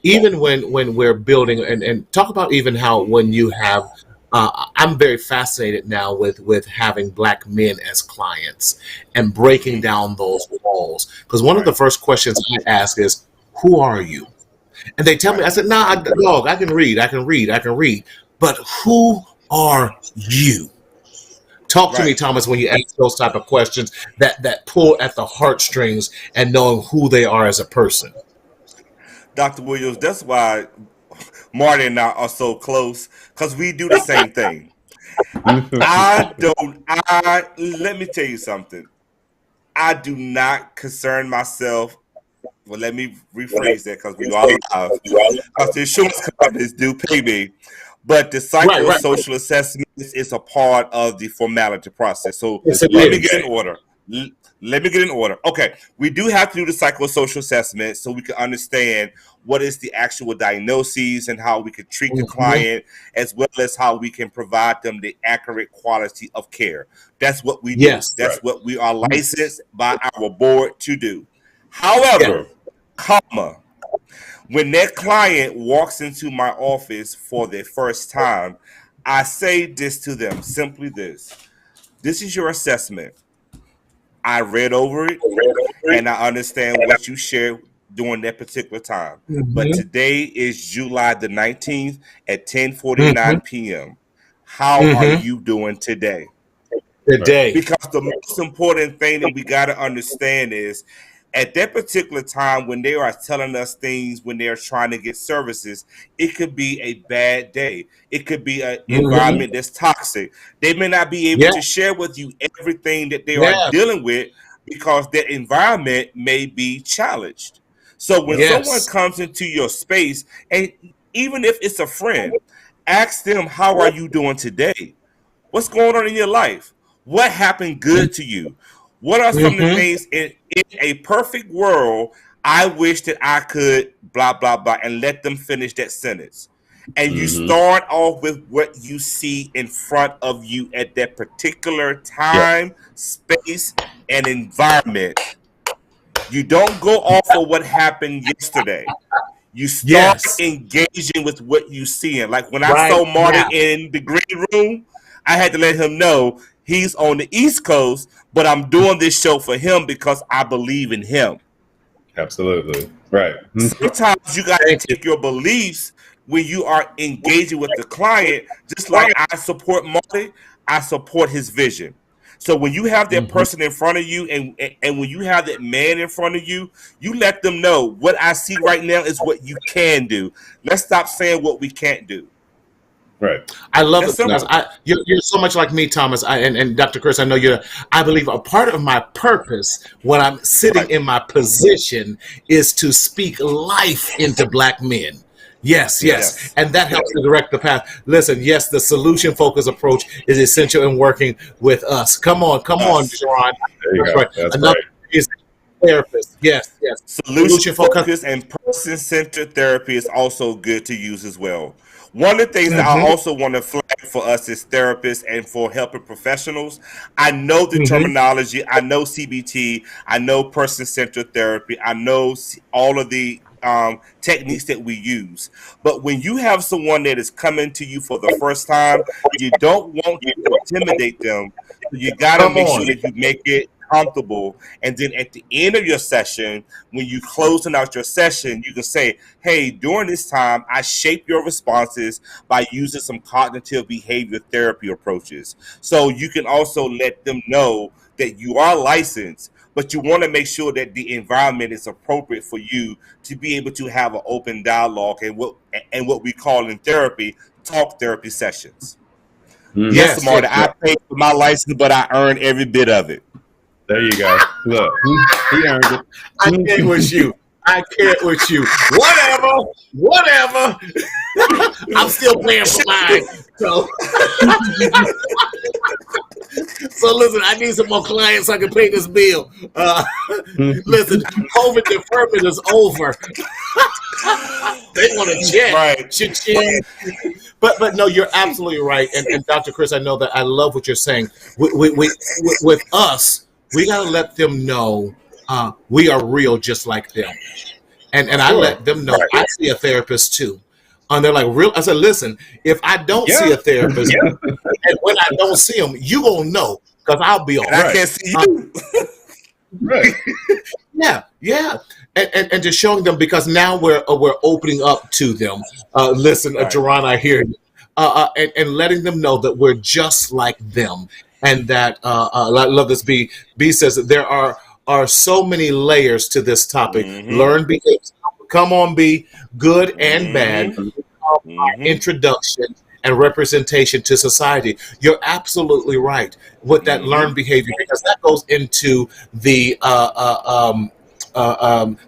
B: Even when we're building and talk about even how when you have. I'm very fascinated now with having Black men as clients and breaking down those walls. Because one of the first questions I ask is, who are you? And they tell me, I said, dog, I can read. But who are you? Talk to me, Thomas, when you ask those type of questions that pull at the heartstrings and knowing who they are as a person.
A: Dr. Williams, that's why Marty and I are so close, because we do the same thing. Let me tell you something. I do not concern myself. Well, let me rephrase that, because we are alive. Because the insurance companies do pay me. But the psychosocial assessment is a part of the formality process. So let me get in order. Okay, we do have to do the psychosocial assessment so we can understand what is the actual diagnosis and how we can treat the client, as well as how we can provide them the accurate quality of care. That's what we do. That's what we are licensed by our board to do. However, when that client walks into my office for the first time, I say this to them, simply this. This is your assessment. I read over it, and I understand what you shared during that particular time. But today is July the 19th at 10:49 p.m. How are you doing today? Because the most important thing that we got to understand is, at that particular time when they are telling us things, when they're trying to get services, it could be a bad day. It could be an environment that's toxic. They may not be able to share with you everything that they are dealing with, because their environment may be challenged. So when someone comes into your space, and even if it's a friend, ask them, how are you doing today? What's going on in your life? What happened good to you? What are some of the things in a perfect world? I wish that I could blah, blah, blah, and let them finish that sentence. And you start off with what you see in front of you at that particular time, space, and environment. You don't go off of what happened yesterday. You start engaging with what you see. Like when I saw Marty in the green room, I had to let him know he's on the East Coast, but I'm doing this show for him because I believe in him.
C: Absolutely. Right.
A: Sometimes you got to take your beliefs when you are engaging with the client, just like I support Marty, I support his vision. So when you have that person in front of you and when you have that man in front of you, you let them know what I see right now is what you can do. Let's stop saying what we can't do.
C: Right.
B: I love it because you're so much like me, Thomas, and Dr. Chris. I know I believe a part of my purpose when I'm sitting in my position is to speak life into Black men. Yes. And that helps to direct the path. Listen, yes, the solution-focused approach is essential in working with us. Come on, Jerron.
C: That's right.
B: Is therapist. Yes.
A: Solution-focused and person-centered therapy is also good to use as well. One of the things that I also want to flag for us as therapists and for helping professionals, I know the terminology, I know CBT, I know person-centered therapy, I know all of the techniques that we use. But when you have someone that is coming to you for the first time, you don't want to intimidate them. So you got to make sure that you make it comfortable. And then at the end of your session, when you closing out your session, you can say, hey, during this time, I shape your responses by using some cognitive behavior therapy approaches. So you can also let them know that you are licensed, but you want to make sure that the environment is appropriate for you to be able to have an open dialogue and what we call in therapy, talk therapy sessions. Yes, Marty, I paid for my license, but I earned every bit of it.
C: There you go. Look, he earned it.
B: I can't with you. Whatever. I'm still paying for mine. So listen, I need some more clients so I can pay this bill. Listen, COVID deferment is over. They want to check.
A: Right.
B: But no, you're absolutely right. And Dr. Chris, I know that I love what you're saying. With us, we got to let them know we are real just like them. And I let them know I see a therapist too. And they're like, real? I said, listen, if I don't see a therapist, and when I don't see him, you gonna know because I'll be all right.
A: I can't see you.
B: Right. Yeah. And just showing them because now we're opening up to them. Listen, Jerron, I hear you. And letting them know that we're just like them. And that I love this. B says that there are so many layers to this topic. Learn behavior. Come on, B. Good and bad. Introduction and representation to society. You're absolutely right with that learned behavior because that goes into the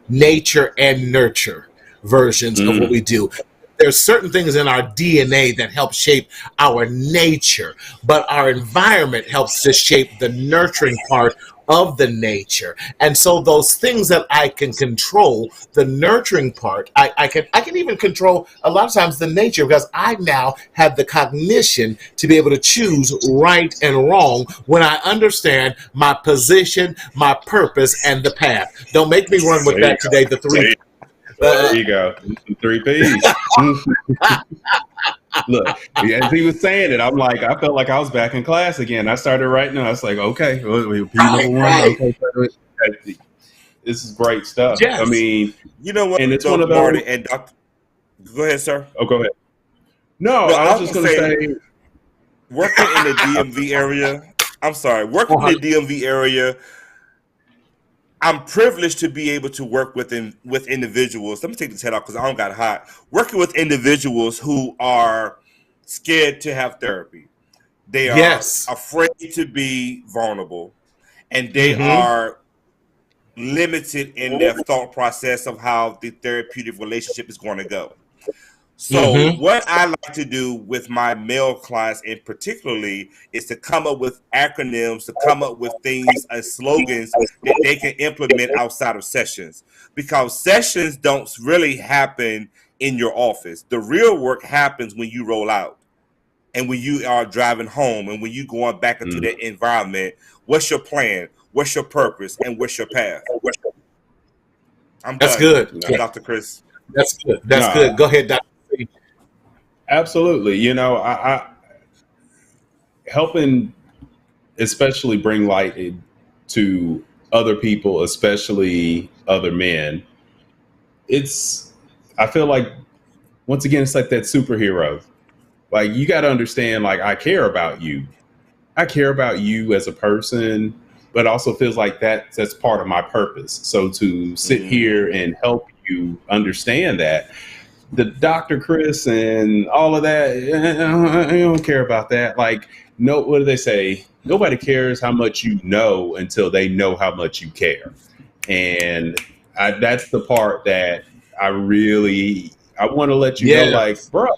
B: nature and nurture versions of what we do. There's certain things in our DNA that help shape our nature, but our environment helps to shape the nurturing part of the nature. And so those things that I can control, the nurturing part, I can even control a lot of times the nature because I now have the cognition to be able to choose right and wrong when I understand my position, my purpose, and the path. Don't make me run with that today, the three.
C: There you go. 3 P's. Look, as he was saying it, I'm like, I felt like I was back in class again. I started writing, and I was like, okay, P number 1. Okay, this is great stuff.
B: Yes.
C: I mean,
A: you know what?
C: And it's one of those.
A: Marty and Dr. Go ahead, sir.
C: Oh, go ahead. No, I was just going to say,
A: working in the DMV area. I'm sorry, working in the DMV area. I'm privileged to be able to work with individuals. Let me take this head off because I don't got hot. Working with individuals who are scared to have therapy. They are afraid to be vulnerable, and they are limited in their thought process of how the therapeutic relationship is going to go. So what I like to do with my male clients in particularly is to come up with acronyms, to come up with things and slogans that they can implement outside of sessions, because sessions don't really happen in your office. The real work happens when you roll out and when you are driving home and when you going back into that environment. What's your plan? What's your purpose? And what's your path?
B: That's good,
A: Dr. Chris.
B: That's good. That's good. Go ahead, Dr.
C: Absolutely. I helping especially bring light to other people, especially other men. I feel like, once again, it's like that superhero. Like, you got to understand, like, I care about you. I care about you as a person, but also feels like that's part of my purpose. So to sit here and help you understand that, the Dr. Chris and all of that, I don't care about that. Like, no, what do they say? Nobody cares how much you know until they know how much you care. And that's the part that I want to let you know, like, bro,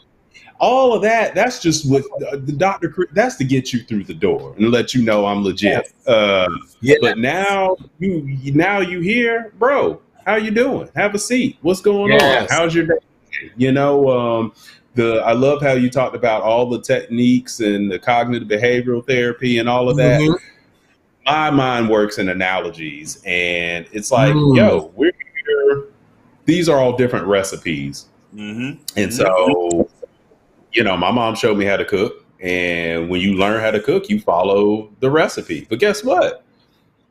C: all of that's just what the Dr. Chris, that's to get you through the door and let you know I'm legit. But now you here, bro, how you doing? Have a seat. What's going on? How's your day? I love how you talked about all the techniques and the cognitive behavioral therapy and all of that. My mind works in analogies, and it's like, yo, we're here. These are all different recipes. And so, my mom showed me how to cook, and when you learn how to cook, you follow the recipe. But guess what?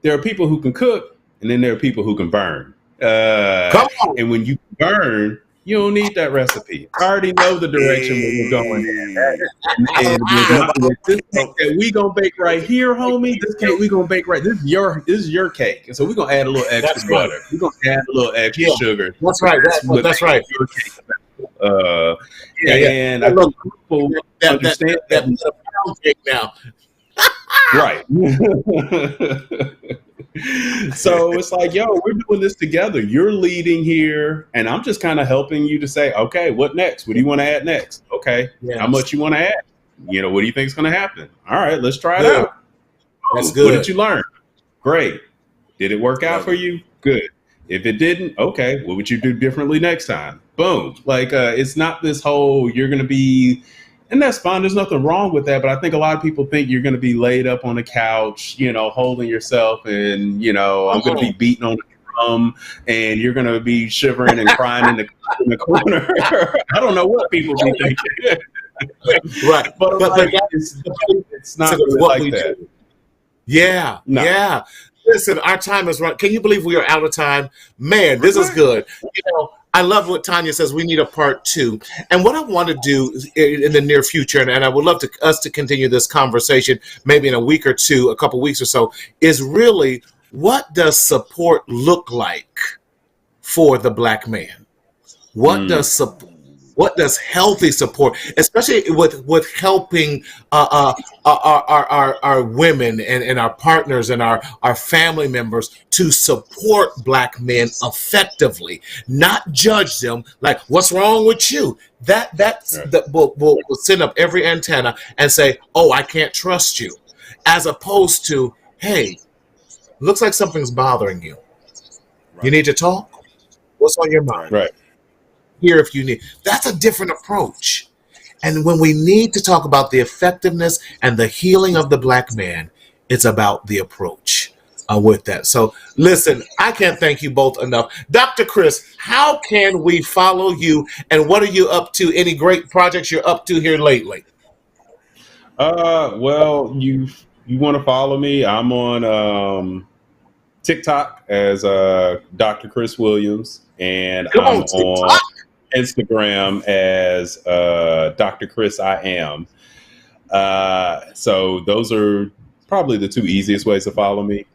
C: There are people who can cook, and then there are people who can burn.
B: Come on.
C: And when you burn, you don't need that recipe. I already know the direction we're going in. And this cake that we gonna bake right here, homie. This cake we gonna bake right. This is your cake, and so we're gonna add a little extra butter. We're gonna add a little extra sugar.
B: That's right. That's right.
C: And I think people understand
B: that pound cake now.
C: Right. So it's like, yo, we're doing this together. You're leading here, and I'm just kind of helping you to say, okay, what next? What do you want to add next? Okay, how much you want to add? What do you think is going to happen? All right, let's try it out.
B: That's good.
C: What did you learn? Great. Did it work out for you? Good. If it didn't, okay, what would you do differently next time? Boom. Like, it's not this whole you're going to be. And that's fine. There's nothing wrong with that. But I think a lot of people think you're going to be laid up on the couch, holding yourself, and, I'm going to be beating on the drum, and you're going to be shivering and crying in the corner. I don't know what people be thinking.
B: Right.
C: But it's not really like that.
B: Yeah. No. Yeah. Listen, our time is run. Can you believe we are out of time? Man, this is good. I love what Tanya says. We need a part 2. And what I want to do in the near future, and I would love us to continue this conversation maybe in a week or two, a couple weeks or so, is really, what does support look like for the Black man? What does healthy support, especially with helping our women and our partners and our family members to support Black men effectively, not judge them like, what's wrong with you? We'll send up every antenna and say, oh, I can't trust you, as opposed to, hey, looks like something's bothering you. Right. You need to talk. What's on your mind?
C: Right.
B: Here if you need. That's a different approach. And when we need to talk about the effectiveness and the healing of the Black man, it's about the approach with that. So listen, I can't thank you both enough. Dr. Chris, how can we follow you, and what are you up to? Any great projects you're up to here lately?
C: Well, you want to follow me? I'm on TikTok as Dr. Chris Williams, and I'm on Instagram as Dr. Chris I Am. So those are probably the 2 easiest ways to follow me.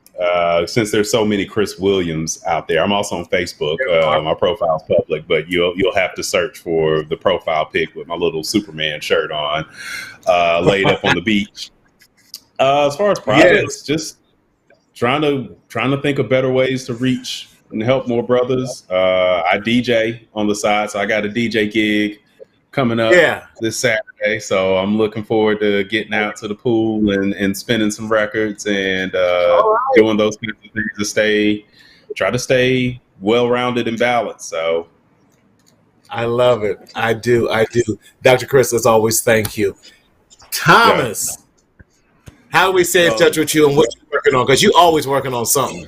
C: Since there's so many Chris Williams out there. I'm also on Facebook. My profile's public, but you'll have to search for the profile pic with my little Superman shirt on, laid up on the beach. As far as projects, just trying to think of better ways to reach and help more brothers. I DJ on the side, so I got a DJ gig coming up this Saturday. So I'm looking forward to getting out to the pool and spinning some records and doing those kinds of things to try to stay well-rounded and balanced. So
B: I love it. I do. Dr. Chris, as always, thank you. Thomas, how do we stay in touch with you and what you're working on? Because you're always working on something.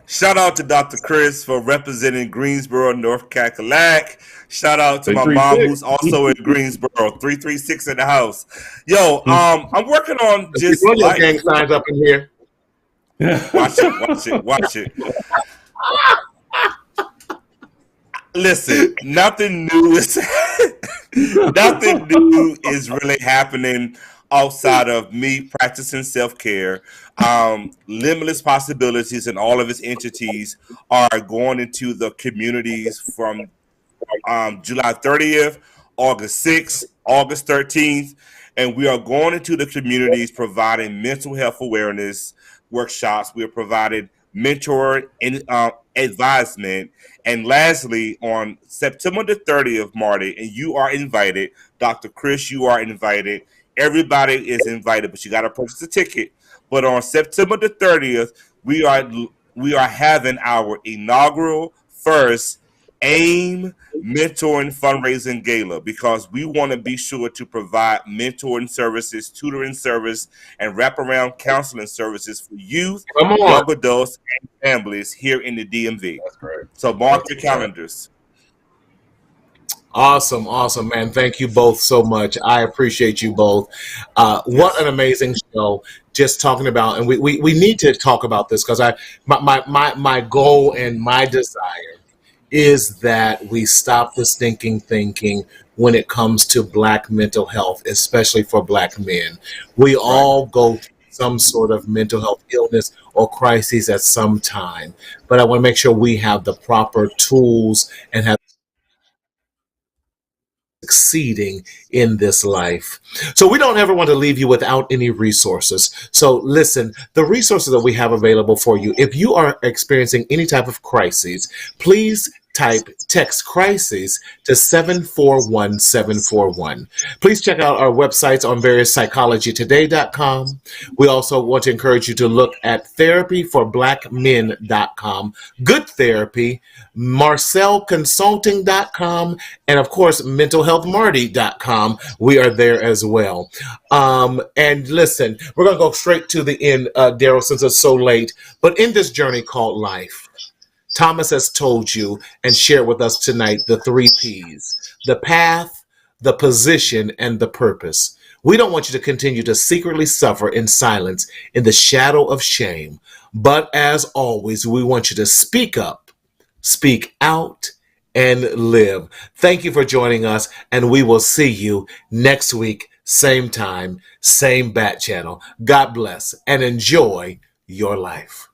A: Shout out to Dr. Chris for representing Greensboro, North Cackalack. Shout out to my mom who's also in Greensboro, 336 in the house. Yo, I'm working on just
B: like gang signs up in here.
A: Watch it. Listen, nothing new is really happening outside of me practicing self-care. Limitless Possibilities and all of its entities are going into the communities from July 30th, August 6th, August 13th, and we are going into the communities providing mental health awareness workshops. We are providing mentor and advisement. And lastly, on September the 30th, Marty, and you are invited, Dr. Chris, you are invited. Everybody is invited, but you got to purchase a ticket. But on September the 30th, we are having our inaugural first AIM mentoring fundraising gala, because we want to be sure to provide mentoring services, tutoring service, and wraparound counseling services for youth, young adults, and families here in the DMV.
C: That's great.
A: So mark your calendars.
B: Awesome, man. Thank you both so much. I appreciate you both. What an amazing show. Just talking about, and we need to talk about this, because my goal and my desire is that we stop the stinking thinking when it comes to Black mental health, especially for Black men. We all go through some sort of mental health illness or crises at some time, but I want to make sure we have the proper tools and have succeeding in this life. So we don't ever want to leave you without any resources. So listen, the resources that we have available for you, if you are experiencing any type of crises, please text crises to 741-741. Please check out our websites on various psychologytoday.com. We also want to encourage you to look at therapyforblackmen.com, Good Therapy, marcelconsulting.com, and of course, mentalhealthmarty.com. We are there as well. And listen, we're going to go straight to the end, Daryl, since it's so late. But in this journey called life, Thomas has told you and shared with us tonight the 3 Ps: the path, the position, and the purpose. We don't want you to continue to secretly suffer in silence in the shadow of shame. But as always, we want you to speak up, speak out, and live. Thank you for joining us, and we will see you next week, same time, same bat channel. God bless and enjoy your life.